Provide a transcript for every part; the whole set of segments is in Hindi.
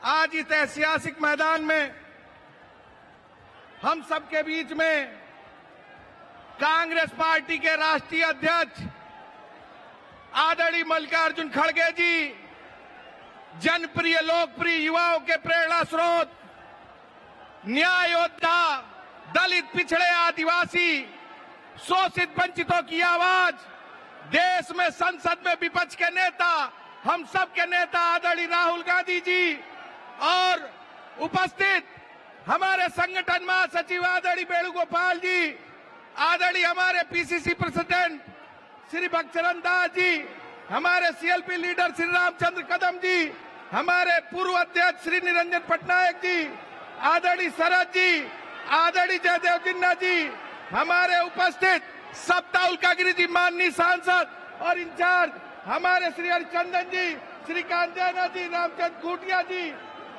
आज इस ऐतिहासिक मैदान में हम सबके बीच में कांग्रेस पार्टी के राष्ट्रीय अध्यक्ष आदरणीय मल्लिकार्जुन खड़गे जी, जनप्रिय लोकप्रिय युवाओं के प्रेरणा स्रोत, न्याय योद्धा, दलित पिछड़े आदिवासी शोषित वंचितों की आवाज, देश में संसद में विपक्ष के नेता, हम सब के नेता आदरणीय राहुल गांधी जी और उपस्थित हमारे संगठन महासचिव आदरणीय वेणुगोपाल जी, आदरणीय हमारे पीसीसी प्रेसिडेंट श्री भक्तचरण दास जी, हमारे सीएलपी लीडर श्री रामचंद्र कदम जी, हमारे पूर्व अध्यक्ष श्री निरंजन पटनायक जी, आदरणीय शरद जी, आदरणीय जयदेव जिन्ना जी, हमारे उपस्थित सप्ता उल्कागिरी जी माननीय सांसद और इंचार्ज हमारे श्री हरिचंदन जी, श्री कांजना जी, रामचंद्र खूटिया जी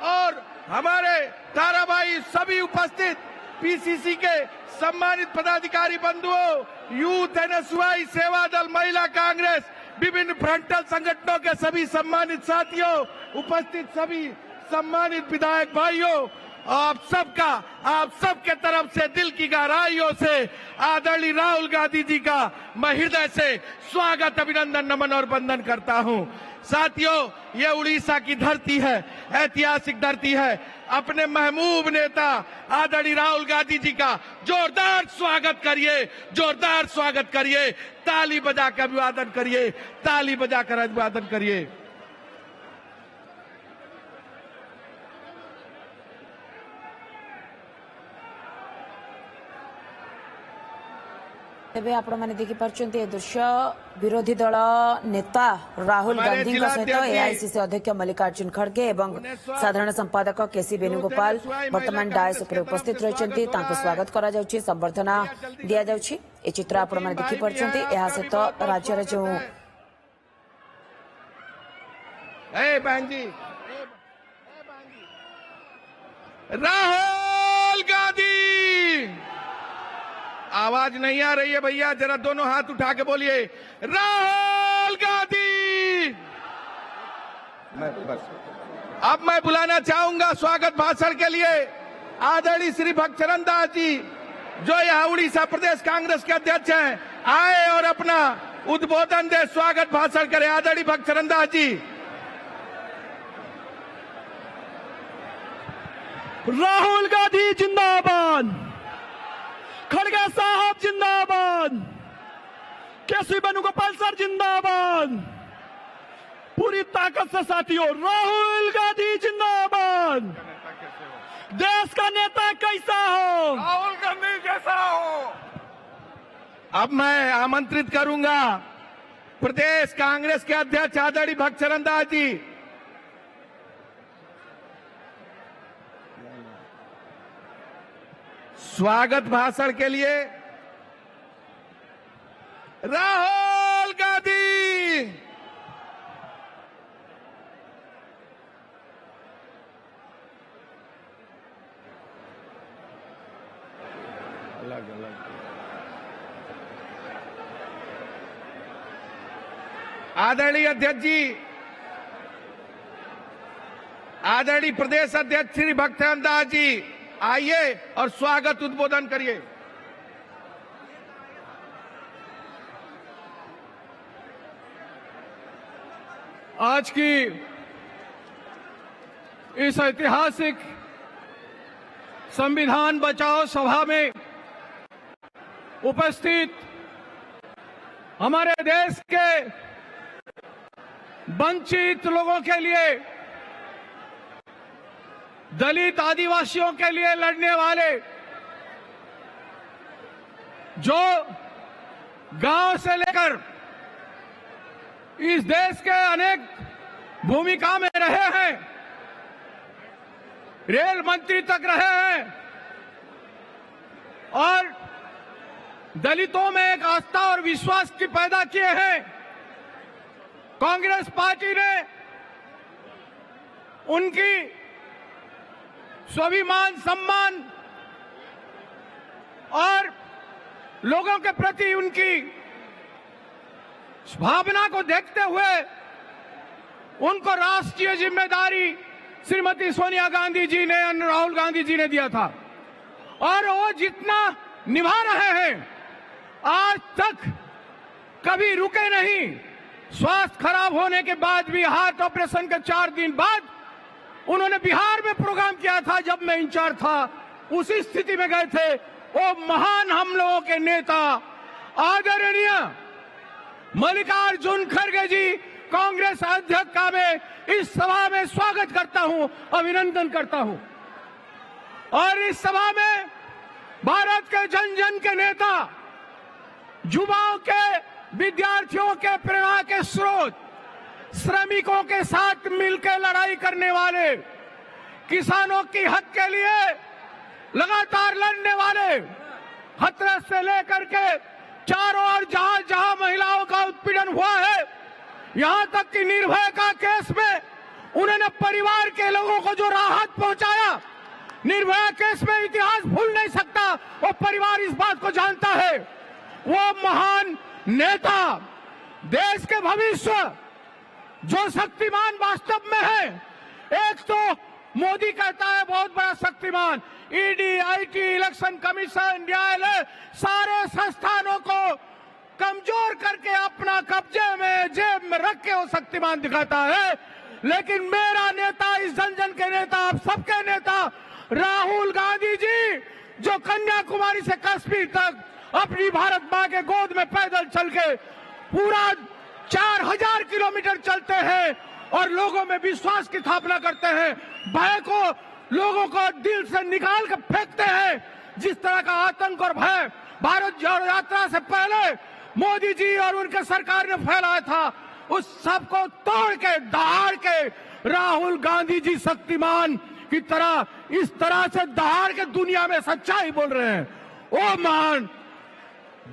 और हमारे ताराबाई, सभी उपस्थित पीसीसी के सम्मानित पदाधिकारी बंधुओं, यूथ एनएसवाई, सेवा दल, महिला कांग्रेस, विभिन्न फ्रंटल संगठनों के सभी सम्मानित साथियों, उपस्थित सभी सम्मानित विधायक भाइयों, आप सबके तरफ से दिल की गहराइयों से आदरणीय राहुल गांधी जी का मैं हृदय से स्वागत, अभिनंदन, नमन और वंदन करता हूं। साथियों, ये उड़ीसा की धरती है, ऐतिहासिक धरती है। अपने महबूब नेता आदरणीय राहुल गांधी जी का जोरदार स्वागत करिए, जोरदार स्वागत करिए, ताली बजाकर अभिवादन करिए, ताली बजाकर अभिवादन करिए। तेबे आपण माने देखि परचंती दृश्य विरोधी दल नेता राहुल गांधी सहित एआईसीसी अध्यक्ष मल्लिकार्जुन खड़गे एवं साधारण संपादक केसी वेणुगोपाल वर्तमान डायस उपर उपस्थित रहिसंती, तांको स्वागत करा जाउछि, संबर्धना दिया जाउछि। ए चित्र आपण माने देखि परचंती। एहा सहित राज्य रे जो राहुल गांधी, आवाज नहीं आ रही है भैया, जरा दोनों हाथ उठा के बोलिए, राहुल गांधी। अब मैं बुलाना चाहूंगा स्वागत भाषण के लिए आदरणीय श्री भक्तचरण दास जी, जो यहाँ उड़ीसा प्रदेश कांग्रेस के अध्यक्ष हैं, आए और अपना उद्बोधन दे, स्वागत भाषण करें। आदरणीय भक्तचरण दास जी। राहुल गांधी जिंदाबाद, खड़गे साहब जिंदाबाद, केसी वेणुगोपाल सर जिंदाबाद, पूरी ताकत से साथियों, राहुल गांधी जिंदाबाद। देश का नेता कैसा हो? राहुल गांधी जैसा हो। अब मैं आमंत्रित करूंगा प्रदेश कांग्रेस के अध्यक्ष आदरणीय भक्तचरण दास जी। स्वागत भाषण के लिए राहुल गांधी। अलग अलग आदरणीय अध्यक्ष जी, आदरणीय प्रदेश अध्यक्ष श्री भक्तचरण दास जी, आइए और स्वागत उद्बोधन करिए। आज की इस ऐतिहासिक संविधान बचाओ सभा में उपस्थित हमारे देश के वंचित लोगों के लिए, दलित आदिवासियों के लिए लड़ने वाले, जो गांव से लेकर इस देश के अनेक भूमिका में रहे हैं, रेल मंत्री तक रहे हैं और दलितों में एक आस्था और विश्वास की पैदा किए हैं। कांग्रेस पार्टी ने उनकी स्वाभिमान, सम्मान और लोगों के प्रति उनकी भावना को देखते हुए उनको राष्ट्रीय जिम्मेदारी श्रीमती सोनिया गांधी जी ने और राहुल गांधी जी ने दिया था, और वो जितना निभा रहे हैं, आज तक कभी रुके नहीं। स्वास्थ्य खराब होने के बाद भी, हार्ट ऑपरेशन के 4 दिन बाद उन्होंने बिहार में प्रोग्राम किया था, जब मैं इंचार्ज था उसी स्थिति में गए थे। वो महान हम लोगों के नेता आदरणीय मल्लिकार्जुन खड़गे जी, कांग्रेस अध्यक्ष का मैं इस सभा में स्वागत करता हूं, अभिनंदन करता हूं। और इस सभा में भारत के जन जन के नेता, युवाओं के, विद्यार्थियों के प्रेरणा के स्रोत, श्रमिकों के साथ मिलकर लड़ाई करने वाले, किसानों की हक के लिए लगातार लड़ने वाले, हथरस से लेकर के चारों ओर जहां जहां महिलाओं का उत्पीड़न हुआ है, यहां तक कि निर्भया का केस में उन्होंने परिवार के लोगों को जो राहत पहुंचाया, निर्भया केस में इतिहास भूल नहीं सकता, वो परिवार इस बात को जानता है। वो महान नेता, देश के भविष्य, जो शक्तिमान वास्तव में है। एक तो मोदी कहता है बहुत बड़ा Shaktimaan, ED, IT, election commission, न्यायालय, सारे संस्थानों को कमजोर करके अपना कब्जे में, जेब में रख के वो शक्तिमान दिखाता है। लेकिन मेरा नेता, इस जन जन के नेता, आप सबके नेता राहुल गांधी जी, जो कन्याकुमारी से कश्मीर तक अपनी भारत मां के गोद में पैदल चल के पूरा 4000 किलोमीटर चलते हैं और लोगों में विश्वास की स्थापना करते हैं, भय को लोगों को दिल से निकाल कर फेंकते हैं। जिस तरह का आतंक और भय भारत जोड़ो यात्रा से पहले मोदी जी और उनके सरकार ने फैलाया था, उस सब को तोड़ के, दहाड़ के राहुल गांधी जी शक्तिमान की तरह, इस तरह से दहाड़ के दुनिया में सच्चाई बोल रहे हैं। वो महान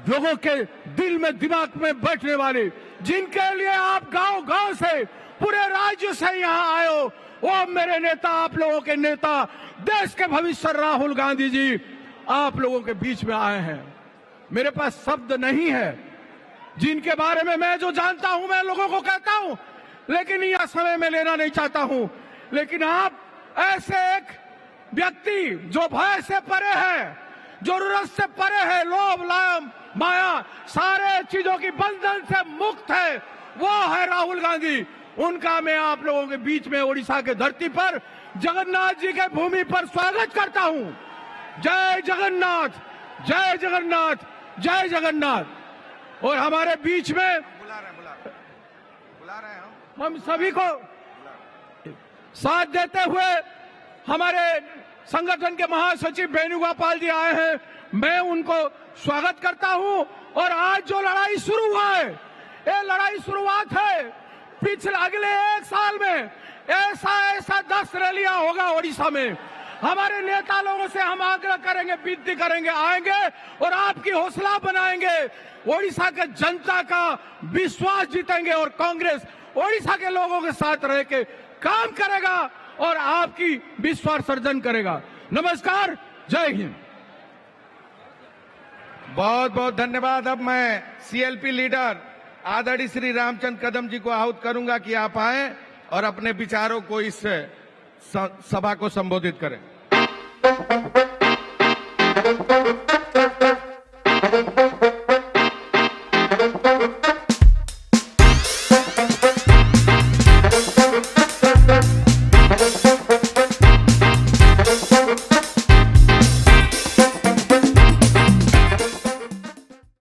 लोगों के दिल में, दिमाग में बैठने वाले, जिनके लिए आप गांव गांव से, पूरे राज्य से यहाँ आए हो, वो मेरे नेता, आप लोगों के नेता, देश के भविष्य राहुल गांधी जी आप लोगों के बीच में आए हैं। मेरे पास शब्द नहीं है, जिनके बारे में मैं जो जानता हूं मैं लोगों को कहता हूं, लेकिन यह समय में लेना नहीं चाहता हूं। लेकिन आप ऐसे एक व्यक्ति जो भय से परे है, जरूरत से परे है, लोभ, लाभ, माया, सारे चीजों की बंधन से मुक्त है, वो है राहुल गांधी। उनका मैं आप लोगों के बीच में ओडिशा के धरती पर, जगन्नाथ जी के भूमि पर स्वागत करता हूं। जय जगन्नाथ, जय जगन्नाथ, जय जगन्नाथ। और हमारे बीच में बुला रहे हम सभी को साथ देते हुए हमारे संगठन के महासचिव वेणुगोपाल जी आए हैं, मैं उनको स्वागत करता हूं। और आज जो लड़ाई शुरू हुआ है, ये लड़ाई शुरुआत है। पिछले अगले 1 साल में ऐसा 10 रैलियां होगा ओडिशा में। हमारे नेता लोगों से हम आग्रह करेंगे, विनती करेंगे, आएंगे और आपकी हौसला बनाएंगे, ओडिशा के जनता का विश्वास जीतेंगे और कांग्रेस ओडिशा के लोगों के साथ रह के काम करेगा और आपकी विश्वास सर्जन करेगा। नमस्कार, जय हिंद। बहुत बहुत धन्यवाद। अब मैं सीएलपी लीडर आदरणीय श्री रामचंद्र कदम जी को आहूत करूंगा कि आप आए और अपने विचारों को इस सभा को संबोधित करें।